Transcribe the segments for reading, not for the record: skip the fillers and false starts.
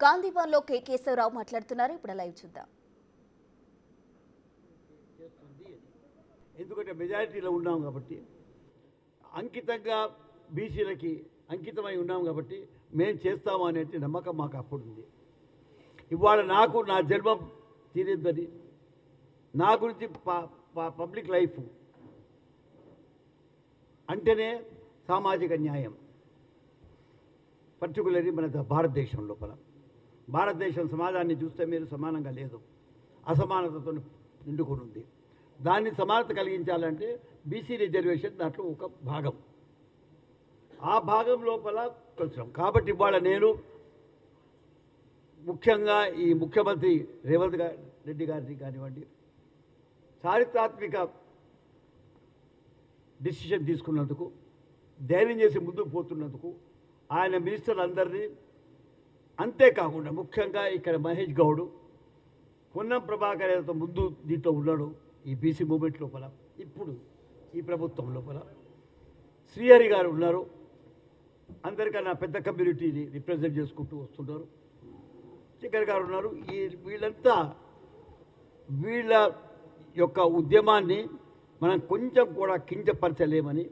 గాంధీభవన్లో K Keshavarao మాట్లాడుతున్నారు. ఇప్పుడు live చూద్దాం. ఎందుకంటే మెజారిటీలో ఉన్నాం కాబట్టి, అంకితంగా బీసీలకి అంకితమై ఉన్నాం కాబట్టి మేము చేస్తాము అనే నమ్మకం మాకు అప్పుడు ఉంది. ఇవాళ నాకు నా జన్మం తీరిద్దని, నా గురించి పబ్లిక్ లైఫ్ అంటేనే సామాజిక న్యాయం, పర్టికులర్లీ మన భారతదేశం లోపల. భారతదేశం సమాజాన్ని చూస్తే మీరు సమానంగా లేదు, అసమానతతో నిండుకొని ఉంది. దాన్ని సమానత కలిగించాలంటే బీసీ రిజర్వేషన్ దాంట్లో ఒక భాగం. ఆ భాగం లోపల కొంచెం కాబట్టి ఇవాళ నేను ముఖ్యంగా ఈ ముఖ్యమంత్రి రేవంత్ రెడ్డి గారిని కానివ్వండి, చారిత్రాత్మక డిసిషన్ తీసుకున్నందుకు, ధైర్యం చేసి ముందుకు పోతున్నందుకు ఆయన మినిస్టర్లందరినీ, అంతేకాకుండా ముఖ్యంగా ఇక్కడ మహేష్ గౌడ్, పొన్నం ప్రభాకర్ ఏదైతే ముందు దీంట్లో ఉన్నాడు ఈ బీసీ మూమెంట్ లోపల, ఇప్పుడు ఈ ప్రభుత్వం లోపల శ్రీహరి గారు ఉన్నారు. అందరికన్నా పెద్ద కమ్యూనిటీని రిప్రజెంట్ చేసుకుంటూ వస్తున్నారు. శేఖర్ గారు ఉన్నారు. వీళ్ళంతా వీళ్ళ యొక్క ఉద్యమాన్ని మనం కొంచెం కూడా కించపరచలేమని,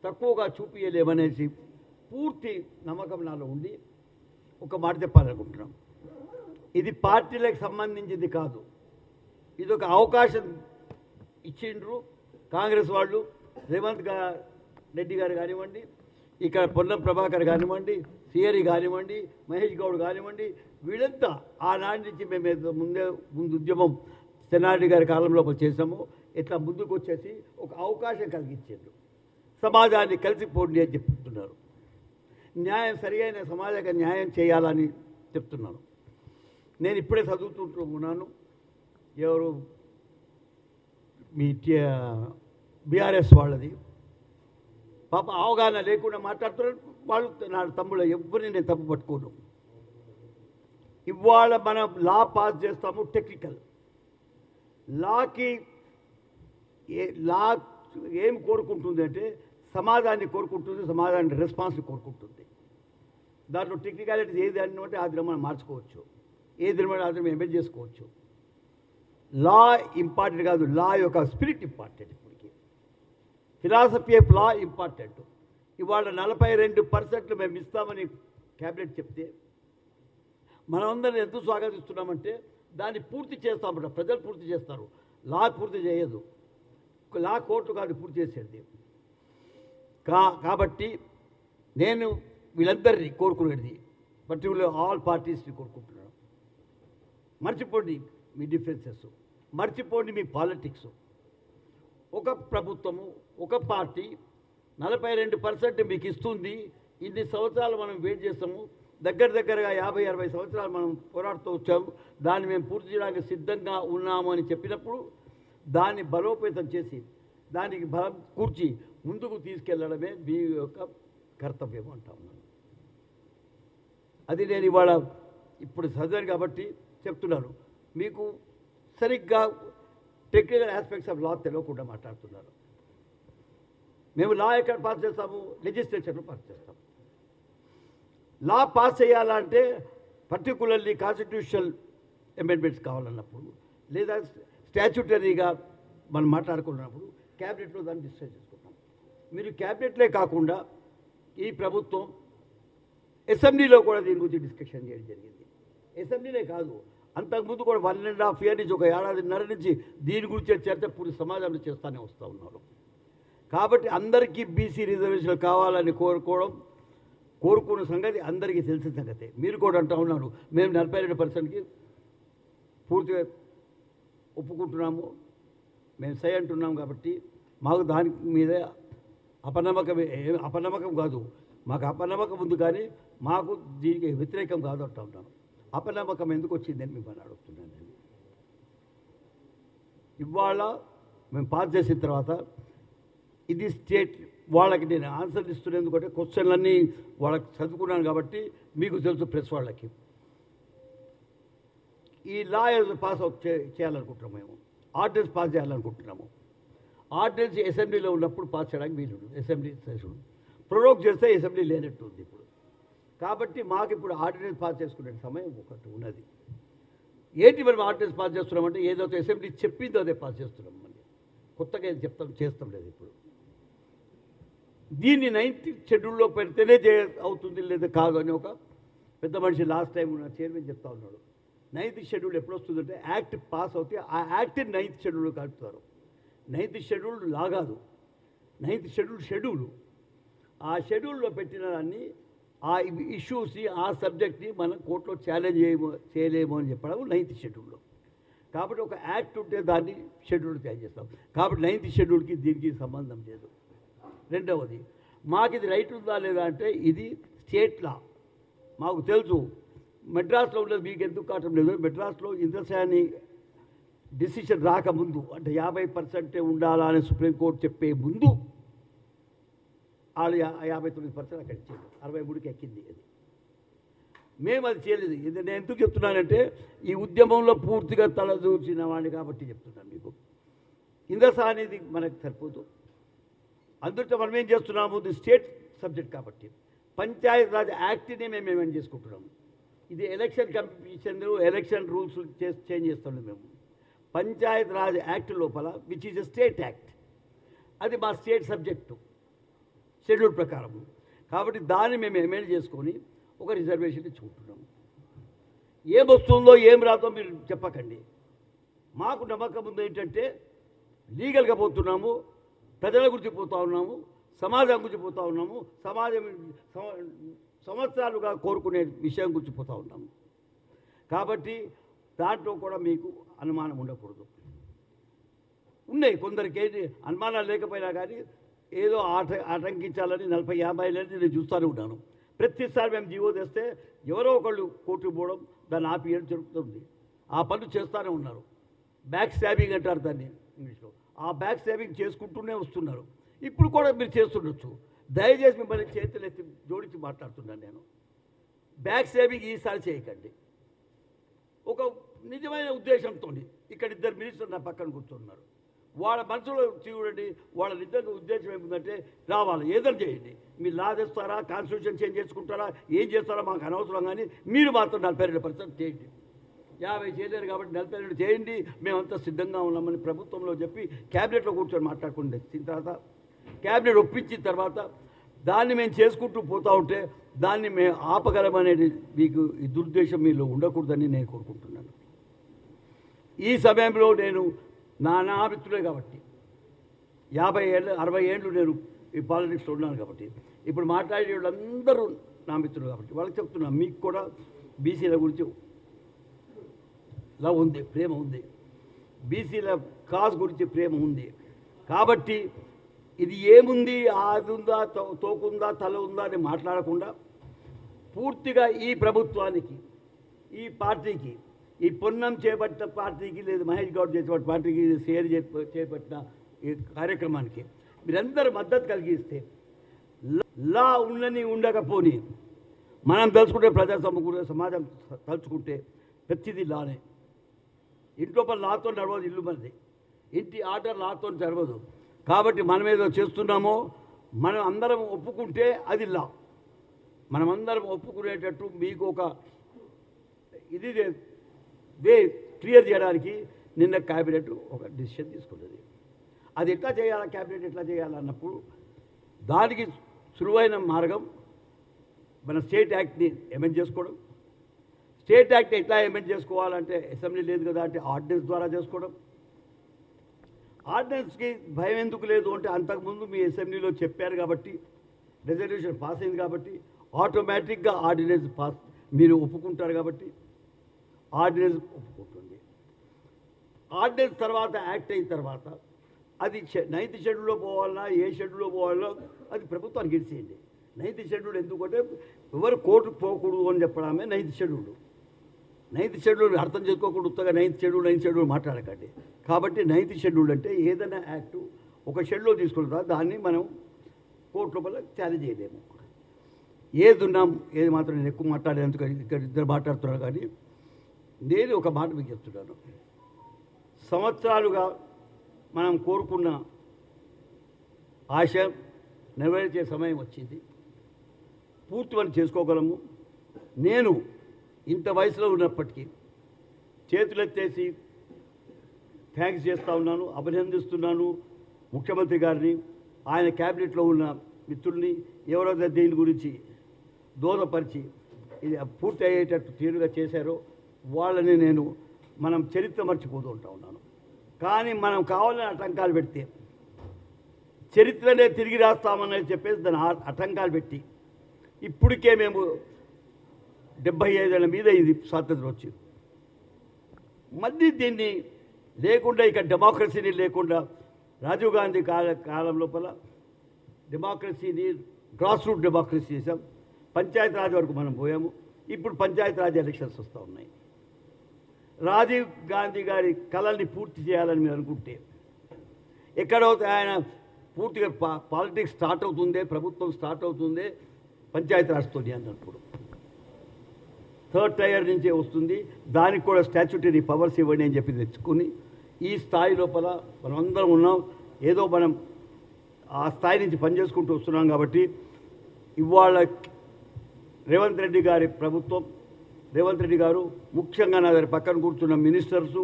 తక్కువగా చూపించలేమనేసి పూర్తి నమ్మకం నాలో ఉండి ఒక మాట చెప్పాలనుకుంటున్నాం. ఇది పార్టీలకు సంబంధించింది కాదు, ఇది ఒక అవకాశం ఇచ్చిండ్రు కాంగ్రెస్ వాళ్ళు. రేవంత్ రెడ్డి గారు కానివ్వండి, ఇక్కడ పొన్నం ప్రభాకర్ కానివ్వండి, సిఆర్ఈ కానివ్వండి, మహేష్ గౌడ్ కానివ్వండి, వీళ్ళంతా ఆనాటి నుంచి మేము ముందు ఉద్యమం తెనాలి గారి కాలంలో చేసాము. ఇట్లా ముందుకు వచ్చేసి ఒక అవకాశం కలిగించారు, సమాజాన్ని కలిసిపోండి అని చెప్తున్నారు. న్యాయం, సరియైన సమాజానికి న్యాయం చేయాలని చెప్తున్నాను. నేను ఇప్పుడే చదువుతుంటూ ఉన్నాను. ఎవరు మీ బీఆర్ఎస్ వాళ్ళది పాప అవగాహన లేకుండా మాట్లాడుతున్నారు వాళ్ళు. నా తమ్ముళ్ళు ఎవరిని నేను తప్పు పట్టుకోను. ఇవాళ మనం లా పాస్ చేస్తాము, టెక్నికల్ లాకి లా ఏం కోరుకుంటుంది అంటే సమాజాన్ని కోరుకుంటుంది, సమాజాన్ని రెస్పాన్స్ని కోరుకుంటుంది. దాంట్లో టెక్నికాలిటీస్ ఏది అంటే ఆ దినం మనం మార్చుకోవచ్చు, ఏ దినం ఆ దినం ఎంబెడ్ చేసుకోవచ్చు. లా ఇంపార్టెంట్ కాదు, లా యొక్క స్పిరిట్ ఇంపార్టెంట్. ఇప్పటికి ఫిలాసఫీ ఆఫ్ లా ఇంపార్టెంట్. ఇవాళ 42% మేము ఇస్తామని క్యాబినెట్ చెప్తే మనమందరం ఎంత స్వాగతిస్తున్నామంటే దాన్ని పూర్తి చేస్తామంట. ప్రజలు పూర్తి చేస్తారు, లా పూర్తి చేయదు. లా కోర్టు కాదు పూర్తి చేసేది. కాబట్టి నేను వీళ్ళందరినీ కోరుకునేది, పర్టికులర్ ఆల్ పార్టీస్ని కోరుకుంటున్నాను, మర్చిపోండి మీ డిఫరెన్సెస్, మర్చిపోండి మీ పాలిటిక్స్. ఒక ప్రభుత్వము, ఒక పార్టీ 42% మీకు ఇస్తుంది. ఇన్ని సంవత్సరాలు మనం వెయిట్ చేస్తాము, దగ్గరగా 50-60 సంవత్సరాలు మనం పోరాడుతూ వచ్చాము. దాన్ని మేము పూర్తి చేయడానికి సిద్ధంగా ఉన్నాము అని చెప్పినప్పుడు దాన్ని బలోపేతం చేసి దానికి బలం కూర్చి ముందుకు తీసుకెళ్లడమే మీ యొక్క కర్తవ్యం అంటా ఉన్నాను. అది నేను ఇవాళ ఇప్పుడు చదివాను కాబట్టి చెప్తున్నాను. మీకు సరిగ్గా టెక్నికల్ ఆస్పెక్ట్స్ ఆఫ్ లా తెలియకుండా మాట్లాడుతున్నారు. మేము లా ఎక్కడ పాస్ చేస్తాము? లెజిస్లేచర్లో పాస్ చేస్తాము. లా పాస్ చేయాలంటే పర్టికులర్లీ కాన్స్టిట్యూషనల్ అమెండ్మెంట్స్ కావాలన్నప్పుడు, లేదా స్టాచ్యుటరీగా మనం మాట్లాడుకున్నప్పుడు క్యాబినెట్లో దాన్ని డిస్కస్ చేసుకుంటాం. మీరు క్యాబినెట్లే కాకుండా ఈ ప్రభుత్వం అసెంబ్లీలో కూడా దీని గురించి డిస్కషన్ చేయడం జరిగింది. అసెంబ్లీనే కాదు, అంతకుముందు కూడా 1.5 years నుంచి, ఒక ఏడాదిన్నర నుంచి దీని గురించే చర్చ పూర్తి సమాజంలో చేస్తూనే వస్తూ ఉన్నారు. కాబట్టి అందరికీ బీసీ రిజర్వేషన్లు కావాలని కోరుకున్న సంగతి అందరికీ తెలిసిన సంగతే. మీరు కూడా అంటూ ఉన్నారు మేము 42%కి పూర్తిగా ఒప్పుకుంటున్నాము, మేము సై అంటున్నాం. కాబట్టి మాకు దాని మీద అపనమ్మకం కాదు, మాకు అపనమ్మకం ఉంది, కానీ మాకు దీనికి వ్యతిరేకం కాదు అంటూ ఉన్నాను. అపనమ్మకం ఎందుకు వచ్చిందని మిమ్మల్ని అడుగుతున్నాను. నేను ఇవాళ మేము పాస్ చేసిన తర్వాత ఇది స్టేట్ వాళ్ళకి నేను ఆన్సర్ ఇస్తున్నాను. ఎందుకంటే క్వశ్చన్లన్నీ వాళ్ళకి చదువుకున్నాను కాబట్టి మీకు తెలుసు, ప్రెస్ వాళ్ళకి. ఈ లా పాస్ చేయాలనుకుంటున్నాము, మేము ఆర్డినెన్స్ పాస్ చేయాలనుకుంటున్నాము. ఆర్డినెన్స్ అసెంబ్లీలో ఉన్నప్పుడు పాస్ చేయడానికి వీలు, అసెంబ్లీ సెషన్ ప్రొరోగ్ చేస్తే అసెంబ్లీ లేనట్టు ఉంది. ఇప్పుడు కాబట్టి మాకు ఇప్పుడు ఆర్డినెన్స్ పాస్ చేసుకునే సమయం ఒకటి ఉన్నది. ఏంటి మనం ఆర్డినెన్స్ పాస్ చేస్తున్నామంటే ఏదైతే అసెంబ్లీ చెప్పిందో అదే పాస్ చేస్తున్నాం. మళ్ళీ కొత్తగా ఏది చేస్తాం లేదు. ఇప్పుడు దీన్ని 9th షెడ్యూల్లో పెడితేనే అవుతుంది లేదా కాదు అని ఒక పెద్ద మనిషి లాస్ట్ టైం ఉన్న చైర్మన్ చెప్తా ఉన్నాడు. 9th షెడ్యూల్ ఎప్పుడు వస్తుందంటే యాక్ట్ పాస్ అవుతే ఆ యాక్ట్ 9th షెడ్యూల్ కలుపుతారు. 9th షెడ్యూల్ లాగాదు, 9th షెడ్యూల్ ఆ షెడ్యూల్లో పెట్టిన దాన్ని ఆ ఇష్యూస్ని ఆ సబ్జెక్ట్ని మనం కోర్టులో ఛాలెంజ్ చేయలేము అని చెప్పడం 9th షెడ్యూల్లో. కాబట్టి ఒక యాక్ట్ ఉంటే దాన్ని షెడ్యూల్ చేంజ్ చేస్తాం. కాబట్టి 9th షెడ్యూల్కి దీనికి సంబంధం లేదు. రెండవది, మాకు ఇది రైట్ ఉందా లేదా అంటే ఇది స్టేట్ లా. మాకు తెలుసు మెడ్రాస్లో ఉండదు, మీకు ఎందుకు కావటం లేదు. మెడ్రాస్లో ఇంద్రసేని డిసిషన్ రాకముందు అంటే 50% ఉండాలా అని సుప్రీంకోర్టు చెప్పే ముందు వాళ్ళు 59% అక్కడ ఇచ్చారు, 63కి ఎక్కింది. అది మేము అది చేయలేదు. ఇది నేను ఎందుకు చెప్తున్నానంటే ఈ ఉద్యమంలో పూర్తిగా తలదూర్చిన వాడిని కాబట్టి చెప్తున్నాను మీకు. ఇంద్రసేనిది మనకు సరిపోదు. అందులో మనం ఏం చేస్తున్నాము, ఇది స్టేట్ సబ్జెక్ట్ కాబట్టి పంచాయత్ రాజ్ యాక్ట్ని మేము ఏమేమి చేసుకుంటున్నాము. ఇది election commission election rules change చేస్తున్నాం మేము. పంచాయత్ రాజ్ యాక్ట్ లోపల which is a state act, అది మా స్టేట్ సబ్జెక్టు షెడ్యూల్ ప్రకారం. కాబట్టి దాన్ని మేము ఎమెండ్ చేసుకొని ఒక రిజర్వేషన్ ఇచ్చుకుంటున్నాము. ఏం వస్తుందో ఏం రాదో మీరు చెప్పకండి. మాకు నమ్మకం ఉంది ఏంటంటే లీగల్గా పోతున్నాము, ప్రజల గురించి పోతూ ఉన్నాము, సమాజం గురించి పోతూ ఉన్నాము, సమాజం సంవత్సరాలుగా కోరుకునే విషయం గురించి పోతూ ఉన్నాము. కాబట్టి దాంట్లో కూడా మీకు అనుమానం ఉండకూడదు. ఉన్నాయి కొందరికి ఏంటి అనుమానాలు లేకపోయినా కానీ ఏదో ఆటంకించాలని 40-50 ఏళ్ళని నేను చూస్తూనే ఉన్నాను. ప్రతిసారి మేము జీవో తెస్తే ఎవరో ఒకళ్ళు కోర్టుకు పోవడం, దాన్ని ఆపియడం జరుగుతుంది. ఆ పనులు చేస్తూనే ఉన్నారు. బ్యాక్ స్టాబింగ్ అంటారు దాన్ని ఇంగ్లీష్లో. ఆ బ్యాక్ స్టాబింగ్ చేసుకుంటూనే వస్తున్నారు. ఇప్పుడు కూడా మీరు చేస్తుండొచ్చు. దయచేసి మిమ్మల్ని చేతులు ఎత్తి జోడించి మాట్లాడుతున్నాను నేను. బ్యాక్ స్టాబింగ్ ఈసారి చేయకండి. ఒక నిజమైన ఉద్దేశంతో ఇక్కడ 2 మినిస్టర్లు నా పక్కన కూర్చున్నారు. వాళ్ళ మనసులో చూడండి, వాళ్ళ నిజంగా ఉద్దేశం ఏముందంటే రావాలి, ఏదైనా చేయండి. మీరు లా తెస్తారా, కాన్స్టిట్యూషన్ చేంజ్ చేసుకుంటారా, ఏం చేస్తారా మాకు అనవసరం. కానీ మీరు మాత్రం 42% చేయండి. 50 చేయలేరు కాబట్టి 42 చేయండి, మేమంతా సిద్ధంగా ఉన్నామని ప్రభుత్వంలో చెప్పి క్యాబినెట్లో కూర్చొని మాట్లాడుకుని తెచ్చిన తర్వాత క్యాబినెట్ ఒప్పించిన తర్వాత దాన్ని మేము చేసుకుంటూ పోతూ ఉంటే దాన్ని మేము ఆపగలమనేది మీకు ఈ దురుద్దేశం మీలో ఉండకూడదని నేను కోరుకుంటున్నాను. ఈ సమయంలో నేను నా మిత్రులే కాబట్టి 50 ఏళ్ళు 60 ఏళ్ళు నేను ఈ పాలిటిక్స్లో ఉన్నాను కాబట్టి ఇప్పుడు మాట్లాడే వాళ్ళందరూ నా మిత్రులు కాబట్టి వాళ్ళకి చెప్తున్నాను, మీకు కూడా బీసీల గురించి లవ్ ఉంది, ప్రేమ ఉంది, బీసీల కాజ్ గురించి ప్రేమ ఉంది. కాబట్టి ఇది ఏముంది, అది ఉందా, తోకుందా, తల ఉందా అని మాట్లాడకుండా పూర్తిగా ఈ ప్రభుత్వానికి, ఈ పార్టీకి, ఈ పొన్నం చేపట్టిన పార్టీకి లేదు మహేష్ గౌడ్ చేపట్టిన పార్టీకి షేర్ చేపట్టిన ఈ కార్యక్రమానికి మీరందరూ మద్దతు కలిగిస్తే లా ఉండని ఉండకపోని మనం తలుచుకుంటే సమాజం తలుచుకుంటే ప్రతిదీ లానే. ఇంట్లో పని లాతో నడవదు, ఇల్లు మనది. ఇంటి ఆర్డర్ లాతో జరగదు. కాబట్టి మనం ఏదో చేస్తున్నామో మనం అందరం ఒప్పుకుంటే అది లా. మనమందరం ఒప్పుకునేటట్టు మీకు ఒక ఇది వే క్లియర్ చేయడానికి నిన్న క్యాబినెట్ ఒక డిసిషన్ తీసుకున్నది. అది ఎట్లా చేయాలా, క్యాబినెట్ ఎట్లా చేయాలన్నప్పుడు దానికి సులువైన మార్గం మన స్టేట్ యాక్ట్ని అమెండ్ చేసుకోవడం. స్టేట్ యాక్ట్ ఎట్లా అమెండ్ చేసుకోవాలంటే అసెంబ్లీ లేదు కదా అంటే ఆర్డినెన్స్ ద్వారా చేసుకోవడం. ఆర్డినెన్స్కి భయం ఎందుకు లేదు అంటే అంతకుముందు మీ అసెంబ్లీలో చెప్పారు కాబట్టి, రెజల్యూషన్ పాస్ అయింది కాబట్టి ఆటోమేటిక్గా ఆర్డినెన్స్ పాస్ మీరు ఒప్పుకుంటారు కాబట్టి ఆర్డినెన్స్ ఒప్పుకుంటుంది. ఆర్డినెన్స్ తర్వాత యాక్ట్ అయిన తర్వాత అది 9th షెడ్యూల్లో పోవాలన్నా ఏ షెడ్యూల్లో పోవాలన్నా అది ప్రభుత్వానికి ఇచ్చేయండి. 9th షెడ్యూల్ ఎందుకంటే ఎవరు కోర్టుకు పోకూడదు అని చెప్పడమే 9th షెడ్యూల్. 9th షెడ్యూల్ అర్థం చేసుకోకుండా ఉత్తగా 9th షెడ్యూల్ మాట్లాడకండి. కాబట్టి 9th షెడ్యూల్ అంటే ఏదైనా యాక్టు ఒక షెడ్యూల్లో తీసుకుంటా దాన్ని మనం కోర్టు లోపల ఛాలెంజ్ చేయలేము. ఏది ఉన్నాం ఏది మాత్రం నేను ఎక్కువ మాట్లాడేందుకు ఇక్కడ ఇద్దరు మాట్లాడుతున్నారు. కానీ నేను ఒక మాట మీకు చెప్తున్నాను, సంవత్సరాలుగా మనం కోరుకున్న ఆశ నెరవేర్చే సమయం వచ్చింది. పూర్తి మనం చేసుకోగలము. నేను ఇంత వయసులో ఉన్నప్పటికీ చేతులెత్తేసి థ్యాంక్స్ చేస్తూ ఉన్నాను, అభినందిస్తున్నాను ముఖ్యమంత్రి గారిని, ఆయన క్యాబినెట్లో ఉన్న మిత్రుల్ని, ఎవరైతే దీని గురించి దోహదపరిచి ఇది పూర్తి అయ్యేటట్టు తీరుగా చేశారో వాళ్ళని నేను మనం చరిత్ర మర్చిపోతూ ఉంటా ఉన్నాను. కానీ మనం కావాలని ఆటంకాలు పెడితే చరిత్రనే తిరిగి రాస్తామని చెప్పేసి దాని ఆటంకాలు పెట్టి ఇప్పటికే మేము 75 ఏళ్ళ మీద ఇది స్వాతంత్రం వచ్చింది. మళ్ళీ దీన్ని లేకుండా ఇక డెమోక్రసీని లేకుండా రాజీవ్ గాంధీ కాలం లోపల డెమోక్రసీని గ్రాస్ రూట్ డెమోక్రసీ చేసాం. పంచాయతీ రాజ్ వరకు మనం పోయాము. ఇప్పుడు పంచాయతీ రాజ్ ఎలక్షన్స్ వస్తూ ఉన్నాయి. రాజీవ్ గాంధీ గారి కళల్ని పూర్తి చేయాలని మీరు అనుకుంటే ఎక్కడో ఆయన పూర్తిగా పాలిటిక్స్ స్టార్ట్ అవుతుందే, ప్రభుత్వం స్టార్ట్ అవుతుందే పంచాయతీ రాజ్తోని అన్నప్పుడు 3rd టైర్ నుంచే వస్తుంది. దానికి కూడా స్టాచ్యుటరీ పవర్స్ ఇవ్వండి అని చెప్పి తెచ్చుకొని ఈ స్థాయి లోపల మనం అందరం ఉన్నాం. ఏదో మనం ఆ స్థాయి నుంచి పనిచేసుకుంటూ వస్తున్నాం. కాబట్టి ఇవాళ రేవంత్ రెడ్డి గారి ప్రభుత్వం, రేవంత్ రెడ్డి గారు ముఖ్యంగా నా దగ్గర పక్కన కూర్చున్న మినిస్టర్సు,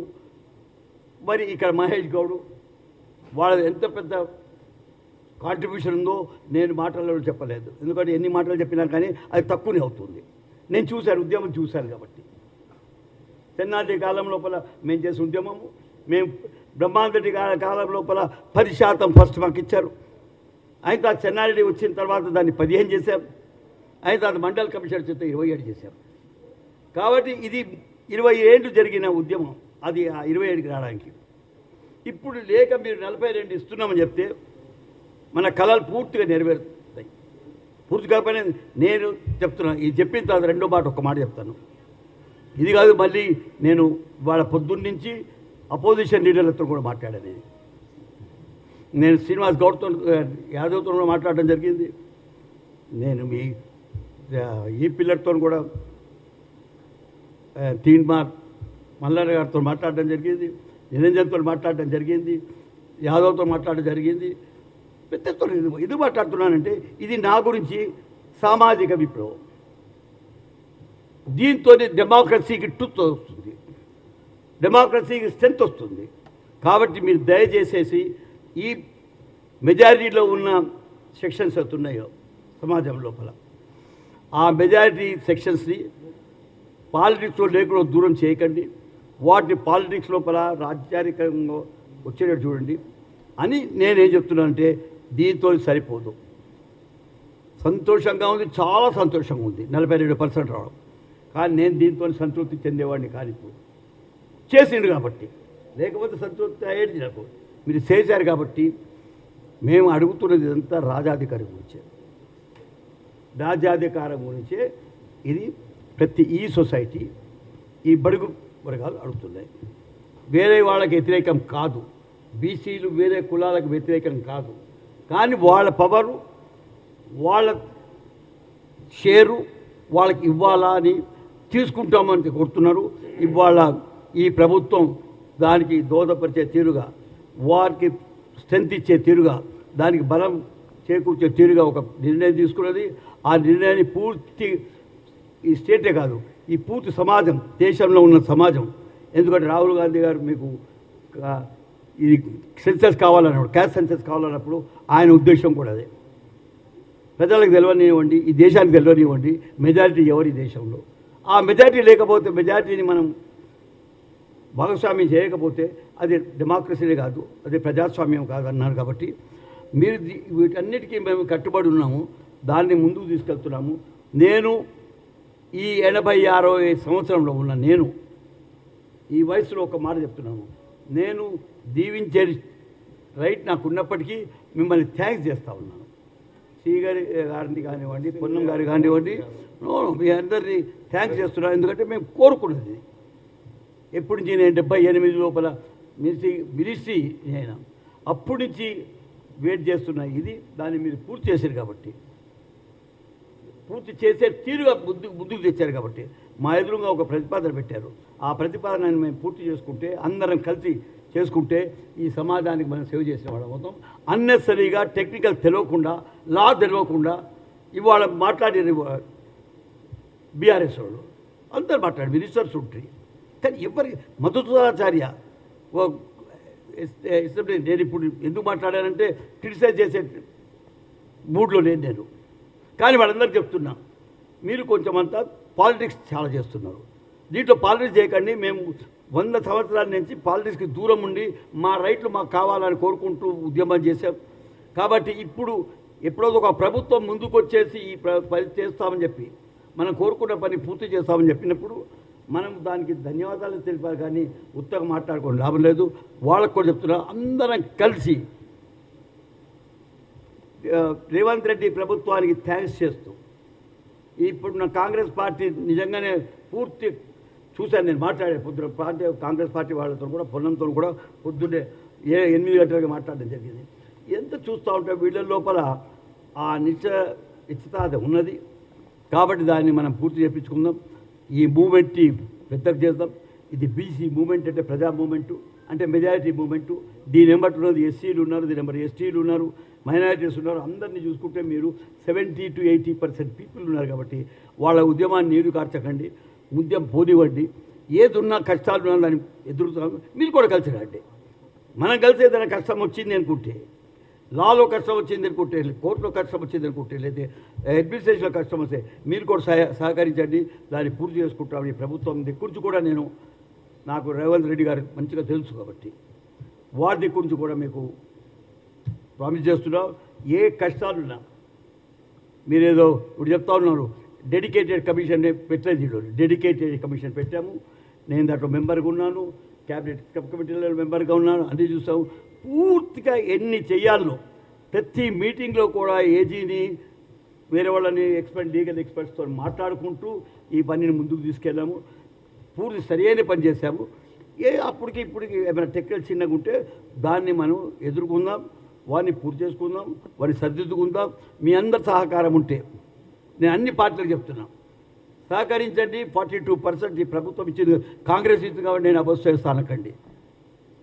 మరి ఇక్కడ మహేష్ గౌడ్, వాళ్ళ ఎంత పెద్ద కాంట్రిబ్యూషన్ ఉందో నేను మాటల్లో చెప్పలేదు. ఎందుకంటే ఎన్ని మాటలు చెప్పినా కానీ అది తక్కువనే అవుతుంది. నేను చూశాను, ఉద్యమం చూశాను. కాబట్టి తెన్నారెడ్డి కాలం లోపల మేము చేసే ఉద్యమము, మేము బ్రహ్మాందరెడ్డి కాలం లోపల 10% ఫస్ట్ మాకు ఇచ్చారు. అయిన తర్వాత చెన్నారెడ్డి వచ్చిన తర్వాత దాన్ని 15 చేశాం. అయిన తర్వాత మండల్ కమిషనర్ చేత 27 చేశాం. కాబట్టి ఇది 20 ఏళ్ళు జరిగిన ఉద్యమం, అది 27కి రావడానికి. ఇప్పుడు లేక మీరు 42 ఇస్తున్నామని చెప్తే మన కళలు పూర్తిగా నెరవేరుతాయి. పూర్తి కాకపోయినా నేను చెప్తున్నాను. ఇది చెప్పిన తర్వాత రెండో మాట ఒక్క మాట చెప్తాను. ఇది కాదు, మళ్ళీ నేను వాళ్ళ పొద్దున్న నుంచి అపోజిషన్ లీడర్లతో కూడా మాట్లాడాను. నేను శ్రీనివాస్ గౌడ్తో, యాదవ్తో కూడా మాట్లాడడం జరిగింది. నేను మీ ఈ పిల్లర్తో కూడా తీన్మార్ మల్లారెడ్డి గారితో మాట్లాడడం జరిగింది, నిరంజన్తో మాట్లాడడం జరిగింది, యాదవ్తో మాట్లాడడం జరిగింది. పెద్దతో ఎందుకు మాట్లాడుతున్నానంటే ఇది నా గురించి సామాజిక విప్లవం. దీంతోనే డెమోక్రసీకి ట్రూత్ వస్తుంది, డెమోక్రసీకి స్ట్రెంత్ వస్తుంది. కాబట్టి మీరు దయచేసేసి ఈ మెజారిటీలో ఉన్న సెక్షన్స్ అవుతున్నాయో సమాజం లోపల, ఆ మెజారిటీ సెక్షన్స్ని పాలిటిక్స్లో లేకుండా దూరం చేయకండి. వాటిని పాలిటిక్స్ లోపల రాజ్యాధికంగా వచ్చేటట్టు చూడండి అని నేనేం చెప్తున్నానంటే దీంతో సరిపోదు. సంతోషంగా ఉంది, చాలా సంతోషంగా ఉంది 42% రావడం. కానీ నేను దీంతో సంతృప్తి చెందేవాడిని కానీ ఇప్పుడు చేసిండు కాబట్టి, లేకపోతే సంతృప్తి అయ్యేది నాకు. మీరు చేశారు కాబట్టి మేము అడుగుతున్నది ఇదంతా రాజాధికారం గురించే, రాజ్యాధికారం గురించే. ఇది ప్రతి ఈ సొసైటీ, ఈ బడుగు వర్గాలు అడుగుతున్నాయి. వేరే వాళ్ళకి వ్యతిరేకం కాదు, బీసీలు వేరే కులాలకు వ్యతిరేకం కాదు. కానీ వాళ్ళ పవరు, వాళ్ళ షేరు వాళ్ళకి ఇవ్వాలా అని తీసుకుంటామని కోరుతున్నారు. ఇవాళ ఈ ప్రభుత్వం దానికి దోహదపరిచే తీరుగా, వారికి స్ట్రెంత్ ఇచ్చే తీరుగా, దానికి బలం చేకూర్చే తీరుగా ఒక నిర్ణయం తీసుకున్నది. ఆ నిర్ణయాన్ని పూర్తి ఈ స్టేటే కాదు, ఈ పూర్తి సమాజం, దేశంలో ఉన్న సమాజం. ఎందుకంటే రాహుల్ గాంధీ గారు మీకు ఇది సెన్సెస్ కావాలన్నప్పుడు, క్యాస్ట్ సెన్సెస్ కావాలన్నప్పుడు ఆయన ఉద్దేశం కూడా అదే. ప్రజలకు తెలియనివ్వండి, ఈ దేశానికి తెలియనివ్వండి మెజారిటీ ఎవరి దేశంలో. ఆ మెజారిటీ లేకపోతే, మెజారిటీని మనం భాగస్వామ్యం చేయకపోతే అది డెమోక్రసీనే కాదు, అది ప్రజాస్వామ్యం కాదు అన్నారు. కాబట్టి మీరు వీటన్నిటికీ మేము కట్టుబడి ఉన్నాము, దాన్ని ముందుకు తీసుకెళ్తున్నాము. నేను ఈ 86 సంవత్సరంలో ఉన్న నేను ఈ వయసులో ఒక మాట చెప్తున్నాను. నేను దీవించే రైట్ నాకు ఉన్నప్పటికీ మిమ్మల్ని థ్యాంక్స్ చేస్తూ ఉన్నాను. శ్రీ గారిని కానివ్వండి, పొన్నం గారి కానివ్వండి, మీ అందరినీ థ్యాంక్స్ చేస్తున్నాను. ఎందుకంటే మేము కోరుకున్నది ఎప్పటి నుంచి, నేను 78 లోపల మినిస్ట్రీ అయినా అప్పటి నుంచి వెయిట్ చేస్తున్నా. ఇది దాన్ని మీరు పూర్తి చేశారు కాబట్టి, పూర్తి చేసే తీరుగా ముందుకు తెచ్చారు కాబట్టి మా ఎదురుగా ఒక ప్రతిపాదన పెట్టారు. ఆ ప్రతిపాదనని మేము పూర్తి చేసుకుంటే, అందరం కలిసి చేసుకుంటే ఈ సమాజానికి మనం సేవ చేసిన వాళ్ళం అవుతాం. అన్నెసరీగా టెక్నికల్ తెలియకుండా, లా తెలియకుండా ఇవాళ మాట్లాడిన బీఆర్ఎస్ వాళ్ళు అందరు మాట్లాడి మినిస్టర్స్ ఉంటాయి, కానీ ఎవరికి మధుసూదనాచార్య నేను ఇప్పుడు ఎందుకు మాట్లాడానంటే క్రిటిసైజ్ చేసే మూడ్లో నేను, కానీ వాళ్ళందరికీ చెప్తున్నా, మీరు కొంచెం అంతా పాలిటిక్స్ చాలా చేస్తున్నారు. దీంట్లో పాలిటిక్స్ చేయకండి. మేము 100 సంవత్సరాల నుంచి పాలిటిక్స్కి దూరం ఉండి మా రైట్లు మాకు కావాలని కోరుకుంటూ ఉద్యమం చేశాం. కాబట్టి ఇప్పుడు ఎప్పుడో ఒక ప్రభుత్వం ముందుకు వచ్చేసి ఈ పని చేస్తామని చెప్పి మనం కోరుకున్న పని పూర్తి చేస్తామని చెప్పినప్పుడు మనం దానికి ధన్యవాదాలు తెలిపారు, కానీ ఉత్తగా మాట్లాడుకోవడం లాభం లేదు. వాళ్ళకు కూడా చెప్తున్నా, అందరం కలిసి రేవంత్ రెడ్డి ప్రభుత్వానికి థ్యాంక్స్ చేస్తూ, ఇప్పుడున్న కాంగ్రెస్ పార్టీ నిజంగానే పూర్తి చూశాను. నేను మాట్లాడే పొద్దున పార్టీ కాంగ్రెస్ పార్టీ వాళ్ళతో కూడా పొన్నంతో కూడా పొద్దున్నే 8 గంటలకు మాట్లాడడం జరిగింది. ఎంత చూస్తూ ఉంటే వీళ్ళ లోపల ఆ నిశ్చితార్థ ఉన్నది. కాబట్టి దాన్ని మనం పూర్తి చేయించుకుందాం. ఈ మూమెంట్ని పెద్దగా చేద్దాం. ఇది బీసీ మూమెంట్ అంటే ప్రజా మూమెంటు, అంటే మెజారిటీ మూమెంటు. దీని వెంబడి ఉన్నది ఎస్సీలు ఉన్నారు, దీని వెంబడి ఎస్టీలు ఉన్నారు, మైనారిటీస్ ఉన్నారు. అందరినీ చూసుకుంటే మీరు 70 to 80% పీపుల్ ఉన్నారు. కాబట్టి వాళ్ళ ఉద్యమాన్ని నీరు కార్చకండి, ఉద్యమం పోనివ్వండి. ఏదున్నా కష్టాలు ఉన్నా దాన్ని ఎదురుతున్నాను. మీరు కూడా కలిసి రండి. మనం కలిసి ఏదైనా కష్టం వచ్చింది అనుకుంటే, లాలో కష్టం వచ్చింది అనుకుంటే, కోర్టులో కష్టం వచ్చింది అనుకుంటే, లేదా అడ్మినిస్ట్రేషన్లో కష్టం వస్తే మీరు కూడా సహకరించండి. దాన్ని పూర్తి చేసుకుంటాం. ఈ ప్రభుత్వం దిక్కు కూడా నాకు రేవంత్ రెడ్డి గారు మంచిగా తెలుసు కాబట్టి వారి దిక్కు కూడా మీకు ప్రామిస్ చేస్తున్నాం. ఏ కష్టాలున్నా మీరేదో ఇప్పుడు చెప్తా ఉన్నారు, డెడికేటెడ్ కమిషన్ పెట్టలేదు. డెడికేటెడ్ కమిషన్ పెట్టాము. నేను దాంట్లో మెంబర్గా ఉన్నాను, క్యాబినెట్ కమిటీలో మెంబర్గా ఉన్నాను. అన్నీ చూసాము. పూర్తిగా ఎన్ని చేయాలో ప్రతి మీటింగ్లో కూడా ఏజీని వేరే వాళ్ళని లీగల్ ఎక్స్పర్ట్స్తో మాట్లాడుకుంటూ ఈ పనిని ముందుకు తీసుకెళ్ళాము. పూర్తి సరైన పని చేశాము. అప్పటికి ఇప్పటికి ఏమైనా టెక్నికల్ చిన్నగా ఉంటే దాన్ని మనం ఎదుర్కొందాం, వారిని పూర్తి చేసుకుందాం, వారిని సర్దిద్దుకుందాం. మీ అందరి సహకారం ఉంటే, నేను అన్ని పార్టీలకు చెప్తున్నా, సహకరించండి. 42% ఈ ప్రభుత్వం ఇచ్చింది. కాంగ్రెస్ ఇచ్చింది కాబట్టి నేను అపోజ్ చేస్తా అనకండి,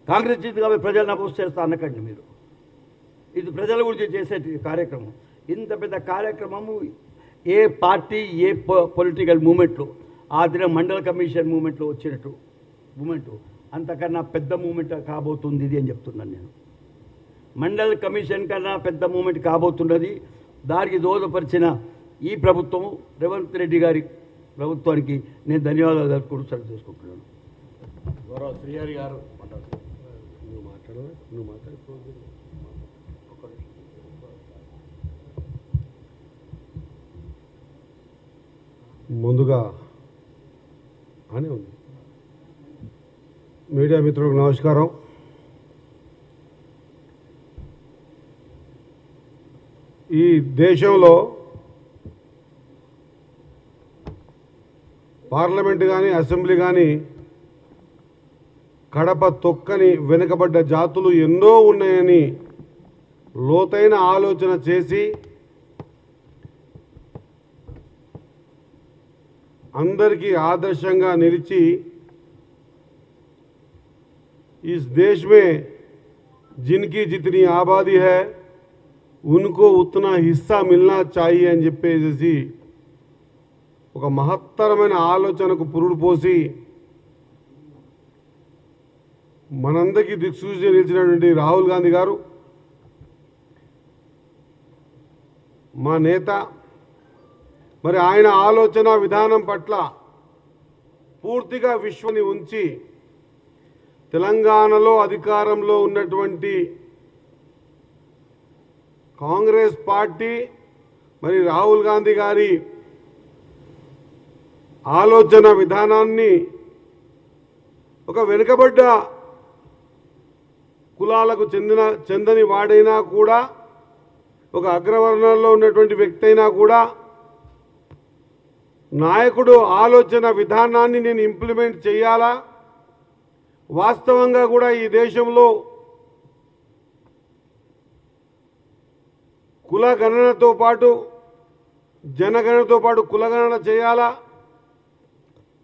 కాంగ్రెస్ ఇచ్చింది కాబట్టి ప్రజలను అపోజ్ చేస్తా అనకండి. మీరు ఇది ప్రజల గురించి చేసే కార్యక్రమం. ఇంత పెద్ద కార్యక్రమము ఏ పార్టీ ఏ పొలిటికల్ మూమెంట్లో ఆ దినం మండల కమిషన్ మూమెంట్లో వచ్చినట్టు మూమెంటు అంతకన్నా పెద్ద మూమెంట్ కాబోతుంది ఇది అని చెప్తున్నాను నేను. మండల కమిషన్ కన్నా పెద్ద మూమెంట్ కాబోతున్నది. దానికి దోహదపరిచిన ఈ ప్రభుత్వం రేవంత్ రెడ్డి గారి ప్రభుత్వానికి నేను ధన్యవాదాలు తెలుపుకుంటూ సెలవు తీసుకుంటున్నాను. గౌరవ శ్రీహరి గారు నువ్వు మాట్లాడుకోవద్దు. ముందుగా అని ఉంది. మీడియా మిత్రులకు నమస్కారం. ఈ దేశంలో పార్లమెంట్ కానీ అసెంబ్లీ కానీ కడప తొక్కని వెనుకబడ్డ జాతులు ఎన్నో ఉన్నాయని లోతైన ఆలోచన చేసి అందరికీ ఆదర్శంగా నిలిచి इस देश में जिनकी जितनी आबादी है उनको उतना हिस्सा मिलना चाहिए అని చెప్పేసి ఒక మహత్తరమైన ఆలోచనకు పురుడు పోసి మనందరికీ దిక్సూచి నిలిచినటువంటి రాహుల్ గాంధీ గారు మా నేత. మరి ఆయన ఆలోచన విధానం పట్ల పూర్తిగా విశ్వాసాన్ని ఉంచి తెలంగాణలో అధికారంలో ఉన్నటువంటి కాంగ్రెస్ పార్టీ మరి రాహుల్ గాంధీ గారి ఆలోచన విధానాన్ని ఒక వెనుకబడ్డ కులాలకు చెందని వాడైనా కూడా, ఒక అగ్రవర్ణంలో ఉన్నటువంటి వ్యక్తి అయినా కూడా నాయకుడు ఆలోచన విధానాన్ని నేను ఇంప్లిమెంట్ చేయాలా, వాస్తవంగా కూడా ఈ దేశంలో కులగణనతో పాటు జనగణనతో పాటు కులగణన చేయాలా,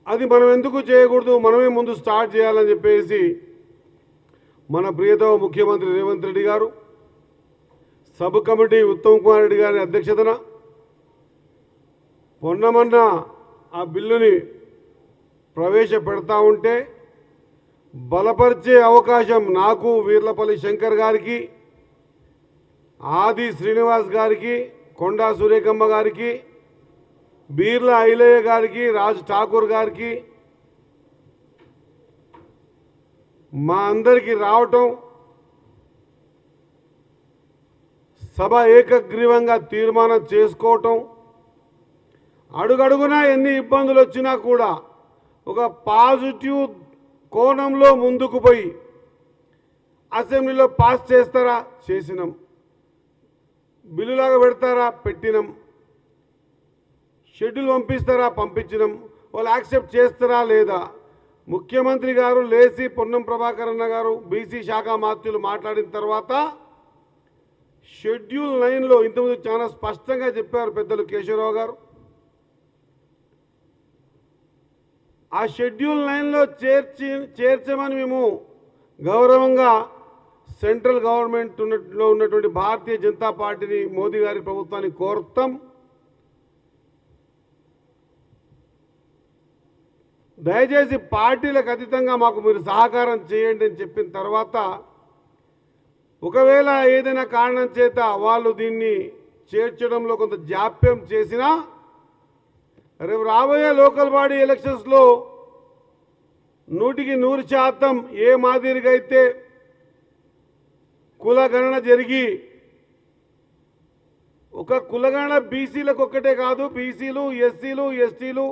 అది మనం ఎందుకు చేయకూడదు, మనమే ముందు స్టార్ట్ చేయాలని చెప్పేసి మన ప్రియతమ ముఖ్యమంత్రి రేవంత్ రెడ్డి గారు, సబ్ కమిటీ ఉత్తమ్ కుమార్ రెడ్డి గారి అధ్యక్షతన మొన్న ఆ బిల్లుని ప్రవేశపెడతా ఉంటే బలపరిచే అవకాశం నాకు, వీర్లపల్లి శంకర్ గారికి, ఆది శ్రీనివాస్ గారికి, కొండా సురేఖమ్మ గారికి, బీర్ల ఐలయ్య గారికి, రాజ్ ఠాకూర్ గారికి, మా అందరికీ రావటం, సభ ఏకగ్రీవంగా తీర్మానం చేసుకోవటం, అడుగడుగునా ఎన్ని ఇబ్బందులు వచ్చినా కూడా ఒక పాజిటివ్ కోణంలో ముందుకు పోయి అసెంబ్లీలో పాస్ చేస్తారా, చేసినాం. బిల్లులాగా పెడతారా, పెట్టినాం. షెడ్యూల్ పంపిస్తారా, పంపించినాం. వాళ్ళు యాక్సెప్ట్ చేస్తారా లేదా? ముఖ్యమంత్రి గారు లేచి పొన్నం ప్రభాకర్ అన్న గారు బీసీ శాఖ మాత్యులు మాట్లాడిన తర్వాత షెడ్యూల్ 9లో ఇంతకుముందు చాలా స్పష్టంగా చెప్పారు పెద్దలు కేశవరావు గారు. ఆ షెడ్యూల్ 9లో చేర్చమని మేము గౌరవంగా సెంట్రల్ గవర్నమెంట్లో ఉన్నటువంటి భారతీయ జనతా పార్టీని, మోదీ గారి ప్రభుత్వాన్ని కోరుతాం. దయచేసి పార్టీలకు అతీతంగా మాకు మీరు సహకారం చేయండి అని చెప్పిన తర్వాత ఒకవేళ ఏదైనా కారణం చేత వాళ్ళు దీన్ని చేర్చడంలో కొంత జాప్యం చేసినా రేపు రాబోయే లోకల్ బాడీ ఎలక్షన్స్లో 100% ఏ మాదిరిగా అయితే కులగణన జరిగి ఒక కులగణన బీసీలకు ఒక్కటే కాదు, బీసీలు, ఎస్సీలు, ఎస్టీలు,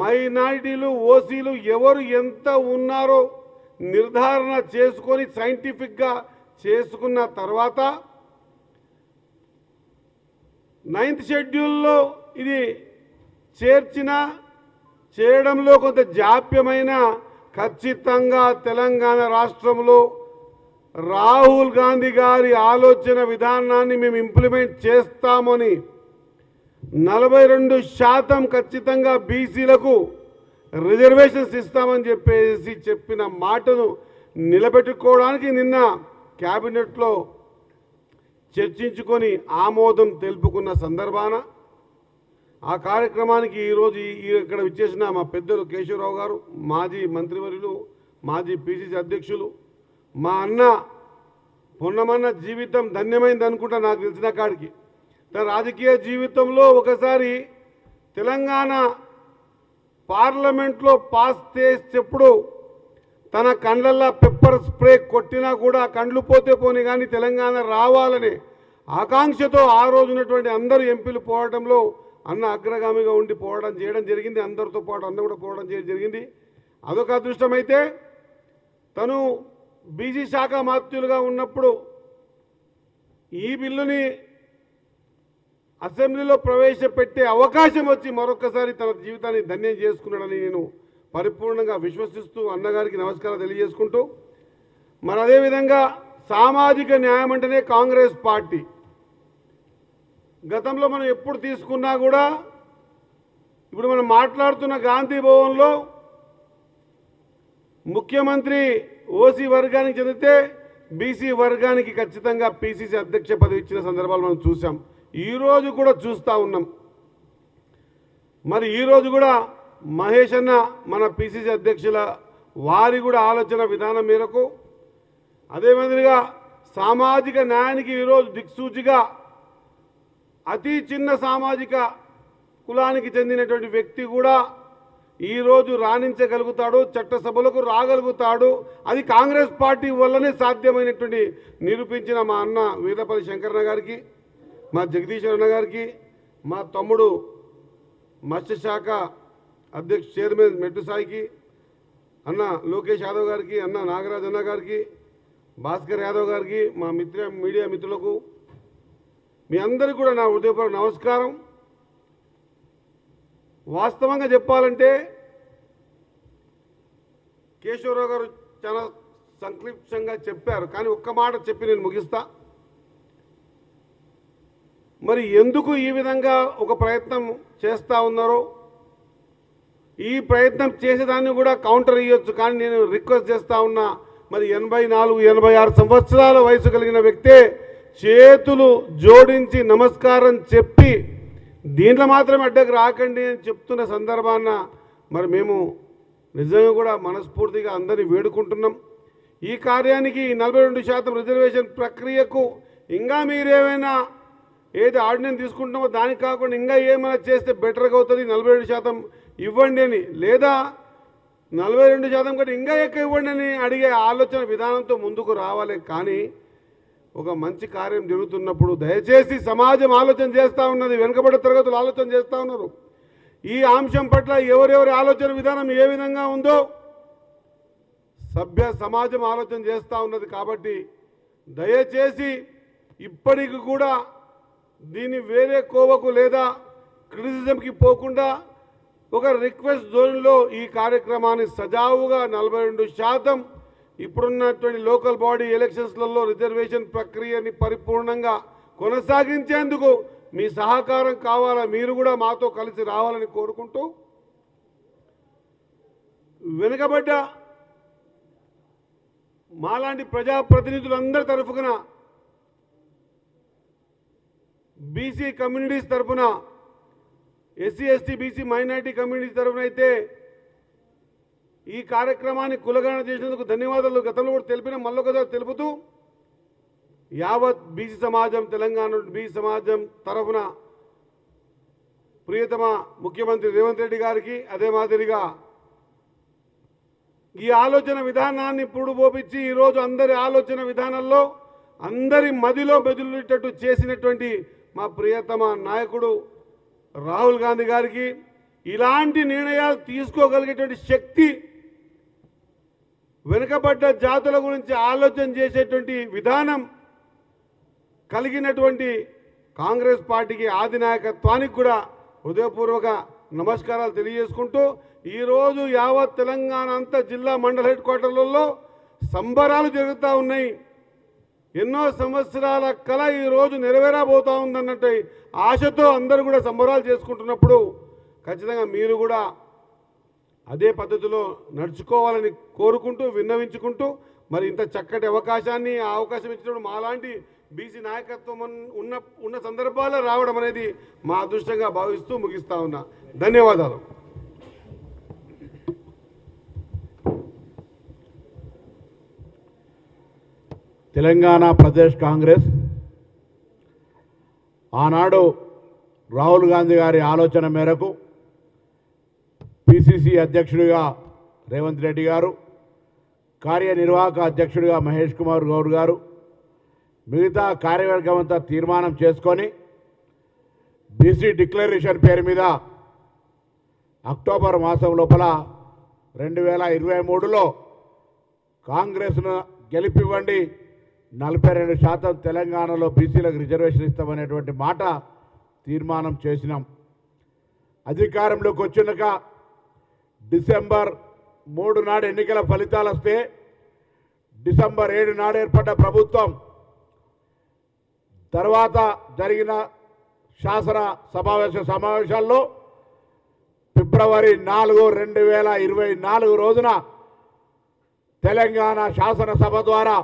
మైనారిటీలు, ఓసీలు ఎవరు ఎంత ఉన్నారో నిర్ధారణ చేసుకొని సైంటిఫిక్గా చేసుకున్న తర్వాత 9th షెడ్యూల్లో ఇది చేయడంలో కొంత జాప్యమైన ఖచ్చితంగా తెలంగాణ రాష్ట్రంలో రాహుల్ గాంధీ గారి ఆలోచన విధానాన్ని మేము ఇంప్లిమెంట్ చేస్తామని 42% ఖచ్చితంగా బీసీలకు రిజర్వేషన్స్ ఇస్తామని చెప్పేసి చెప్పిన మాటను నిలబెట్టుకోవడానికి నిన్న క్యాబినెట్లో చర్చించుకొని ఆమోదం తెలుపుకున్న సందర్భాన ఆ కార్యక్రమానికి ఈరోజు ఇక్కడ విచ్చేసిన మా పెద్దలు కేశవరావు గారు, మాజీ మంత్రివర్యులు, మాజీ పిసిసి అధ్యక్షులు, మా అన్న పొన్నమన్న జీవితం ధన్యమైంది అనుకుంటా నాకు తెలిసిన కాడికి. తన రాజకీయ జీవితంలో ఒకసారి తెలంగాణ పార్లమెంట్లో పాస్ చేసేటప్పుడు తన కండ్లల్లో పెప్పర్ స్ప్రే కొట్టినా కూడా కండ్లు పోతే పోని కానీ తెలంగాణ రావాలనే ఆకాంక్షతో ఆ రోజున్నటువంటి అందరూ ఎంపీలు పోవడంలో అన్న అగ్రగామిగా ఉండి చేయడం జరిగింది. అందరితో పాటు అన్న కూడా పోవడం జరిగింది. అదొక అదృష్టమైతే తను బీసీ శాఖ మాత్యులుగా ఉన్నప్పుడు ఈ బిల్లుని అసెంబ్లీలో ప్రవేశపెట్టే అవకాశం వచ్చి మరొకసారి తన జీవితాన్ని ధన్యం చేసుకున్నాడని నేను పరిపూర్ణంగా విశ్వసిస్తూ అన్నగారికి నమస్కారం తెలియజేసుకుంటూ, మరి అదేవిధంగా సామాజిక న్యాయం అంటేనే కాంగ్రెస్ పార్టీ. గతంలో మనం ఎప్పుడు తీసుకున్నా కూడా ఇప్పుడు మనం మాట్లాడుతున్న గాంధీ భవన్లో ముఖ్యమంత్రి ఓసీ వర్గానికి చెందితే బీసీ వర్గానికి ఖచ్చితంగా పిసిసి అధ్యక్ష పదవి ఇచ్చిన సందర్భాలు మనం చూసాం. ఈరోజు కూడా చూస్తూ ఉన్నాం. మరి ఈరోజు కూడా మహేష్ అన్న మన పిసిసి అధ్యక్షుల వారి కూడా ఆలోచన విధానం మేరకు అదే మాదిరిగా సామాజిక న్యాయానికి ఈరోజు దిక్సూచిగా అతి చిన్న సామాజిక కులానికి చెందినటువంటి వ్యక్తి కూడా ఈరోజు రాణించగలుగుతాడు, చట్టసభలకు రాగలుగుతాడు. అది కాంగ్రెస్ పార్టీ వల్లనే సాధ్యమైనటువంటి నిరూపించిన మా అన్న వీర్లపల్లి శంకరన్న గారికి, మా జగదీశ్వర్ అన్న గారికి, మా తమ్ముడు మత్స్యశాఖ అధ్యక్ష చైర్మన్ మెట్టు సాయికి, అన్న లోకేష్ యాదవ్ గారికి, అన్న నాగరాజ్ అన్న గారికి, భాస్కర్ యాదవ్ గారికి, మా మీడియా మిత్రులకు మీ అందరికీ కూడా నా హృదయపూర్వక నమస్కారం. వాస్తవంగా చెప్పాలంటే కేశవరావు గారు చాలా సంక్షిప్తంగా చెప్పారు, కానీ ఒక్క మాట చెప్పి నేను ముగిస్తా. మరి ఎందుకు ఈ విధంగా ఒక ప్రయత్నం చేస్తూ ఉన్నారో, ఈ ప్రయత్నం చేసేదాన్ని కూడా కౌంటర్ ఇవ్వచ్చు, కానీ నేను రిక్వెస్ట్ చేస్తూ ఉన్నా. మరి 84-86 సంవత్సరాల వయసు కలిగిన వ్యక్తే చేతులు జోడించి నమస్కారం చెప్పి దీంట్లో మాత్రం అడ్డకు రాకండి అని చెప్తున్న సందర్భాన మరి మేము నిజంగా కూడా మనస్ఫూర్తిగా అందరినీ వేడుకుంటున్నాం. ఈ కార్యానికి 42% రిజర్వేషన్ ప్రక్రియకు ఇంకా మీరేమైనా ఏది ఆర్డినెన్స్ తీసుకుంటున్నామో దానికి కాకుండా ఇంకా ఏమైనా చేస్తే బెటర్గా అవుతుంది, 42% ఇవ్వండి అని, లేదా 42% కంటే ఇంకా ఎక్కువ ఇవ్వండి అని అడిగే ఆలోచన విధానంతో ముందుకు రావాలి. కానీ ఒక మంచి కార్యం జరుగుతున్నప్పుడు దయచేసి సమాజం ఆలోచన చేస్తూ ఉన్నది, వెనుకబడ్డ తరగతులు ఆలోచన చేస్తూ ఉన్నారు. ఈ అంశం పట్ల ఎవరెవరి ఆలోచన విధానం ఏ విధంగా ఉందో సభ్య సమాజం ఆలోచన చేస్తూ ఉన్నది. కాబట్టి దయచేసి ఇప్పటికి కూడా దీన్ని వేరే కోవకు లేదా క్రిటిసిజంకి పోకుండా ఒక రిక్వెస్ట్ జోన్లో ఈ కార్యక్రమాన్ని సజావుగా 42% ఇప్పుడున్నటువంటి లోకల్ బాడీ ఎలక్షన్స్లలో రిజర్వేషన్ ప్రక్రియని పరిపూర్ణంగా కొనసాగించేందుకు మీ సహకారం కావాలా, మీరు కూడా మాతో కలిసి రావాలని కోరుకుంటూ వెనుకబడ్డ మాలాంటి ప్రజాప్రతినిధులందరి తరఫున బీసీ కమ్యూనిటీస్ తరఫున, SC ST BC minority communities తరఫున అయితే ఈ కార్యక్రమాన్ని కులగణన చేసినందుకు ధన్యవాదాలు గతంలో కూడా తెలిపిన మళ్ళొకసారి తెలుపుతూ యావత్ బీసీ సమాజం, తెలంగాణ బీసీ సమాజం తరఫున ప్రియతమ ముఖ్యమంత్రి రేవంత్ రెడ్డి గారికి, అదే మాదిరిగా ఈ ఆలోచన విధానాన్ని ఇప్పుడు పోపించి ఈరోజు అందరి ఆలోచన విధానంలో అందరి మదిలో బెదిలేటట్టు చేసినటువంటి మా ప్రియతమ నాయకుడు రాహుల్ గాంధీ గారికి, ఇలాంటి నిర్ణయాలు తీసుకోగలిగేటువంటి శక్తి, వెనుకబడ్డ జాతుల గురించి ఆలోచన చేసేటువంటి విధానం కలిగినటువంటి కాంగ్రెస్ పార్టీకి అధినాయకత్వానికి కూడా హృదయపూర్వక నమస్కారాలు తెలియజేసుకుంటూ ఈరోజు యావత్ తెలంగాణ అంతా జిల్లా మండల హెడ్ క్వార్టర్లలో సంబరాలు జరుగుతూ ఉన్నాయి. ఎన్నో సంవత్సరాల కళ ఈరోజు నెరవేరబోతూ ఉందన్నట్టు ఆశతో అందరూ కూడా సంబరాలు చేసుకుంటున్నప్పుడు ఖచ్చితంగా మీరు కూడా అదే పద్ధతిలో నడుచుకోవాలని కోరుకుంటూ విన్నవించుకుంటూ మరి ఇంత చక్కటి అవకాశాన్ని ఆ అవకాశం ఇచ్చినప్పుడు మాలాంటి బీసీ నాయకత్వం ఉన్న సందర్భాల్లో రావడం అనేది మా అదృష్టంగా భావిస్తూ ముగిస్తా ఉన్నా. ధన్యవాదాలు. తెలంగాణ ప్రదేశ్ కాంగ్రెస్ ఆనాడు రాహుల్ గాంధీ గారి ఆలోచన మేరకు పిసిసి అధ్యక్షుడిగా రేవంత్ రెడ్డి గారు, కార్యనిర్వాహక అధ్యక్షుడిగా మహేష్ కుమార్ గౌడ్ గారు, మిగతా కార్యవర్గం అంతా తీర్మానం చేసుకొని బీసీ డిక్లరేషన్ పేరు మీద అక్టోబర్ మాసం లోపల 2023లో కాంగ్రెస్ను గెలిపివ్వండి, 42% తెలంగాణలో బీసీలకు రిజర్వేషన్ ఇస్తామనేటువంటి మాట తీర్మానం చేసినాం. అధికారంలోకి వచ్చినాక డిసెంబర్ 3 నాడు ఎన్నికల ఫలితాలు వస్తే డిసెంబర్ 7 నాడు ఏర్పడ్డ ప్రభుత్వం తర్వాత జరిగిన శాసన సమావేశాల్లో ఫిబ్రవరి 4, 2024 రోజున తెలంగాణ శాసనసభ ద్వారా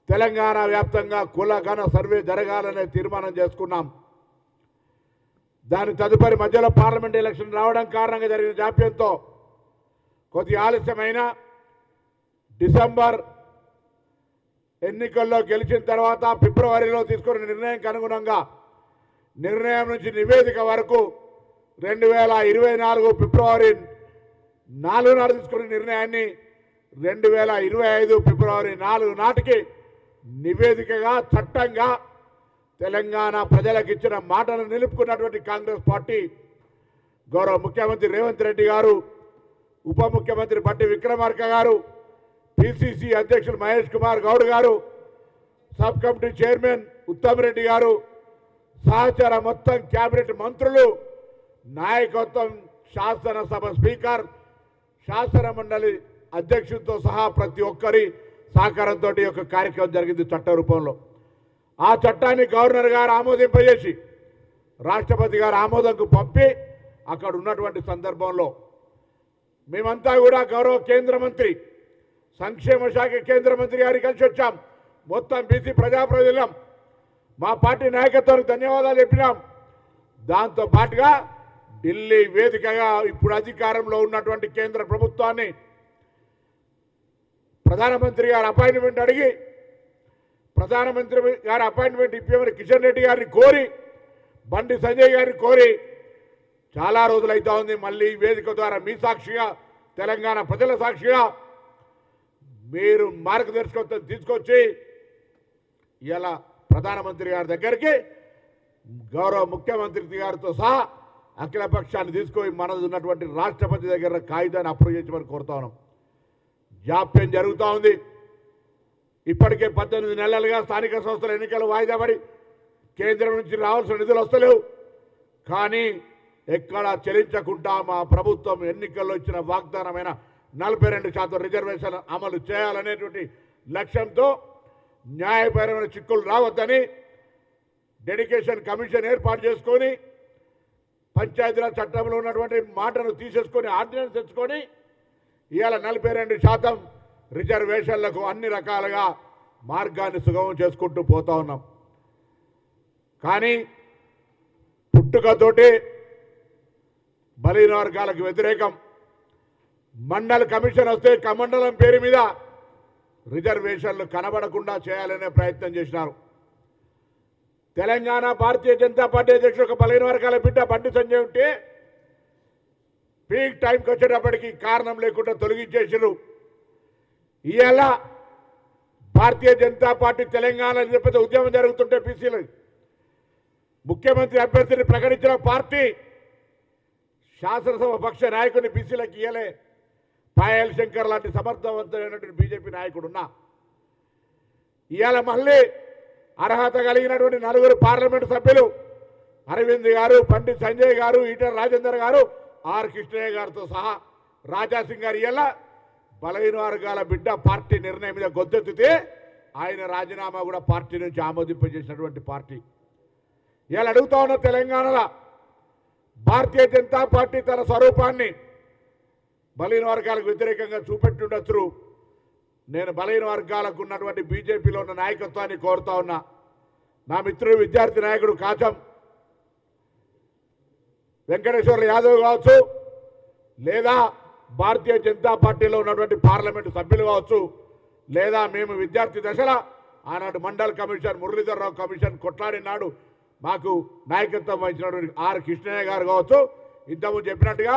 తెలంగాణ వ్యాప్తంగా కులగణ సర్వే జరగాలనే తీర్మానం చేసుకున్నాం. దాని తదుపరి మధ్యలో పార్లమెంట్ ఎలక్షన్ రావడం కారణంగా జరిగిన జాప్యంతో కొద్ది ఆలస్యమైన డిసెంబర్ ఎన్నికల్లో గెలిచిన తర్వాత ఫిబ్రవరిలో తీసుకున్న నిర్ణయంకి అనుగుణంగా నిర్ణయం నుంచి నివేదిక వరకు 2024 ఫిబ్రవరి 4 నాడు తీసుకున్న నిర్ణయాన్ని 2025 ఫిబ్రవరి 4 నాటికి నివేదికగా చట్టంగా తెలంగాణ ప్రజలకు ఇచ్చిన మాటను నిలుపుకున్నటువంటి కాంగ్రెస్ పార్టీ గౌరవ ముఖ్యమంత్రి రేవంత్ రెడ్డి గారు, ఉప ముఖ్యమంత్రి బట్టి విక్రమార్క గారు, పిసిసి అధ్యక్షులు మహేష్ కుమార్ గౌడ్ గారు, sub committee chairman Uttam Reddy గారు, సహచర మొత్తం కేబినెట్ మంత్రులు, నాయకత్వం, శాసనసభ స్పీకర్, శాసన మండలి అధ్యక్షుడితో సహా ప్రతి ఒక్కరి సహకారంతో ఈ యొక్క కార్యక్రమం జరిగింది చట్ట రూపంలో. ఆ చట్టాన్ని గవర్నర్ గారు ఆమోదింపజేసి రాష్ట్రపతి గారు ఆమోదంకు పంపి అక్కడ ఉన్నటువంటి సందర్భంలో మేమంతా కూడా గౌరవ కేంద్ర మంత్రి, సంక్షేమ శాఖ కేంద్ర మంత్రి గారికి కలిసి వచ్చాం. మొత్తం బీసీ ప్రజాప్రతినిధులం మా పార్టీ నాయకత్వానికి ధన్యవాదాలు చెప్పినాం. దాంతో పాటుగా ఢిల్లీ వేదికగా ఇప్పుడు అధికారంలో ఉన్నటువంటి కేంద్ర ప్రభుత్వాన్ని ప్రధానమంత్రి గారు అపాయింట్మెంట్ అడిగి ప్రధానమంత్రి గారి అపాయింట్మెంట్ ఇప్పేమని కిషన్ రెడ్డి గారిని కోరి బండి సంజయ్ గారిని కోరి చాలా రోజులైతా ఉంది. మళ్ళీ ఈ వేదిక ద్వారా మీ సాక్షిగా తెలంగాణ ప్రజల సాక్షిగా మీరు మార్గదర్శకత్వం తీసుకొచ్చి ఇలా ప్రధానమంత్రి గారి దగ్గరికి గౌరవ ముఖ్యమంత్రి గారితో సహా అఖిల పక్షాన్ని తీసుకొని మనది ఉన్నటువంటి రాష్ట్రపతి దగ్గర కాగితాన్ని అప్రూవ్ చేయమని కోరుతా ఉన్నాం. జాప్యం జరుగుతూ ఉంది. ఇప్పటికే 18 నెలలుగా స్థానిక సంస్థల ఎన్నికలు వాయిదా పడి కేంద్రం నుంచి రావాల్సిన నిధులు వస్తలేవు. కానీ ఎక్కడా చెల్లించకుండా మా ప్రభుత్వం ఎన్నికల్లో ఇచ్చిన వాగ్దానమైన 42% రిజర్వేషన్ అమలు చేయాలనేటువంటి లక్ష్యంతో న్యాయపరమైన చిక్కులు రావద్దని డెడికేషన్ కమిషన్ ఏర్పాటు చేసుకొని పంచాయతీరాజ్ చట్టంలో ఉన్నటువంటి మాటను తీసేసుకొని ఆర్డినెన్స్ తెచ్చుకొని ఇవాళ 42% రిజర్వేషన్లకు అన్ని రకాలుగా మార్గాన్ని సుగమం చేసుకుంటూ పోతా ఉన్నాం. కానీ పుట్టుకతోటి బలహీన వర్గాలకు వ్యతిరేకం మండల కమిషన్ వస్తే కమండలం పేరు మీద రిజర్వేషన్లు కనబడకుండా చేయాలనే ప్రయత్నం చేసినారు. తెలంగాణ భారతీయ జనతా పార్టీ అధ్యక్షుడు ఒక బలహీన వర్గాల బిడ్డ బండి సంజయ్ ఉంటే పీక్ టైంకి వచ్చేటప్పటికి కారణం లేకుండా తొలగించేసారు. ఇవాళ భారతీయ జనతా పార్టీ తెలంగాణ నిరపేద ఉద్యమం జరుగుతుంటే బీసీలు ముఖ్యమంత్రి అభ్యర్థిని ప్రకటించిన పార్టీ శాసనసభ పక్ష నాయకుడిని బీసీలకు ఇయ్యలే. పాయల్ శంకర్ లాంటి సమర్థవంతమైనటువంటి బీజేపీ నాయకుడు ఉన్నా ఇవాళ మళ్ళీ అర్హత కలిగినటువంటి 4 పార్లమెంటు సభ్యులు అరవింద్ గారు, పండిత్ సంజయ్ గారు, ఈటల రాజేందర్ గారు, ఆర్ కృష్ణయ్య గారితో సహా రాజాసింగ్ గారు ఇలా బలహీన వర్గాల బిడ్డ పార్టీ నిర్ణయం మీద గొంతెత్తితే ఆయన రాజీనామా కూడా పార్టీ నుంచి ఆమోదింపజేసినటువంటి పార్టీ. ఇలా అడుగుతా ఉన్న తెలంగాణలో భారతీయ జనతా పార్టీ తన స్వరూపాన్ని బలహీన వర్గాలకు వ్యతిరేకంగా చూపెట్టుండొచ్చు. నేను బలహీన వర్గాలకు ఉన్నటువంటి బీజేపీలో ఉన్న నాయకత్వాన్ని కోరుతా ఉన్నా. నా మిత్రుడు విద్యార్థి నాయకుడు కాచం వెంకటేశ్వర యాదవ్ కావచ్చు, లేదా భారతీయ జనతా పార్టీలో ఉన్నటువంటి పార్లమెంటు సభ్యులు కావచ్చు, లేదా మేము విద్యార్థి దశలో ఆనాడు మండల్ కమిషన్, మురళీధర్రావు కమిషన్ కొట్లాడినాడు మాకు నాయకత్వం వహించినటువంటి ఆర్ కృష్ణయ్య గారు కావచ్చు, ఇంతకుముందు చెప్పినట్టుగా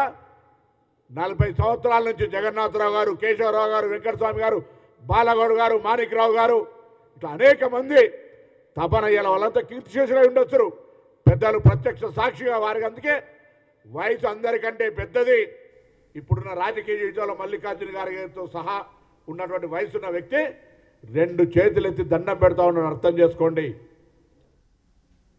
40 సంవత్సరాల నుంచి జగన్నాథరావు గారు, కేశవరావు గారు, వెంకటస్వామి గారు, బాలగౌడ్ గారు, మాణిక్రావు గారు, ఇట్లా అనేక మంది తపన ఇలా వాళ్ళంతా కీర్తిశేషులై ఉండొచ్చు. పెద్దలు ప్రత్యక్ష సాక్షిగా వారికి. అందుకే వయసు అందరికంటే పెద్దది. ఇప్పుడున్న రాజకీయ జీవితంలో మల్లికార్జున గారితో సహా ఉన్నటువంటి వయసున్న వ్యక్తి 2 చేతులెత్తి దండం పెడతా ఉన్నాడు. అర్థం చేసుకోండి.